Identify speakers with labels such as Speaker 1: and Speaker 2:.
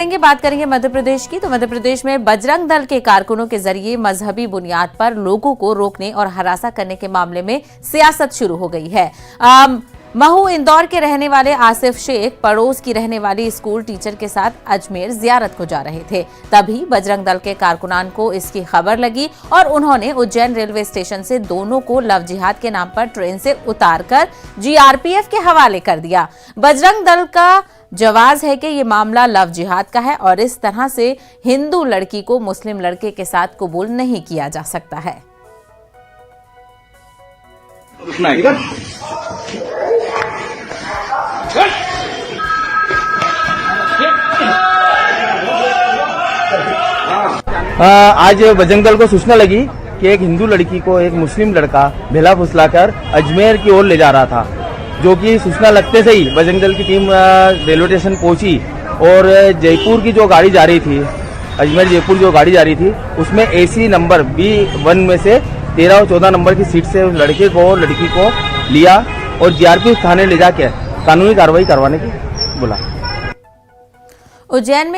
Speaker 1: बात करेंगे मध्य प्रदेश की। तो मध्य प्रदेश में बजरंग दल के कारकुनों के जरिए मजहबी बुनियाद पर लोगों को रोकने और हरासा करने के मामले में सियासत शुरू हो गई है। महू इंदौर के रहने वाले आसिफ शेख पड़ोस की रहने वाली स्कूल टीचर के साथ अजमेर जियारत को जा रहे थे। तभी बजरंग दल के कारकुनान को इसकी खबर लगी और उन्होंने उज्जैन रेलवे स्टेशन से दोनों को लव जिहाद के नाम पर ट्रेन से उतारकर जीआरपीएफ के हवाले कर दिया। बजरंग दल का जवाब है कि ये मामला लव जिहाद का है और इस तरह से हिंदू लड़की को मुस्लिम लड़के के साथ कबूल नहीं किया जा सकता है।
Speaker 2: आज बजरंग दल को सूचना लगी कि एक हिंदू लड़की को एक मुस्लिम लड़का भेला फुसलाकर अजमेर की ओर ले जा रहा था, जो कि सूचना लगते से ही बजरंग दल की टीम रेलवे स्टेशन पहुंची और जयपुर की जो गाड़ी जा रही थी, अजमेर जयपुर जो गाड़ी जा रही थी, उसमें एसी नंबर B1 में से 13 और 14 नंबर की सीट से उस लड़के को और लड़की को लिया और जीआरपीएफ थाने ले जाकर कानूनी कार्रवाई करवाने की बोला।
Speaker 1: उज्जैन में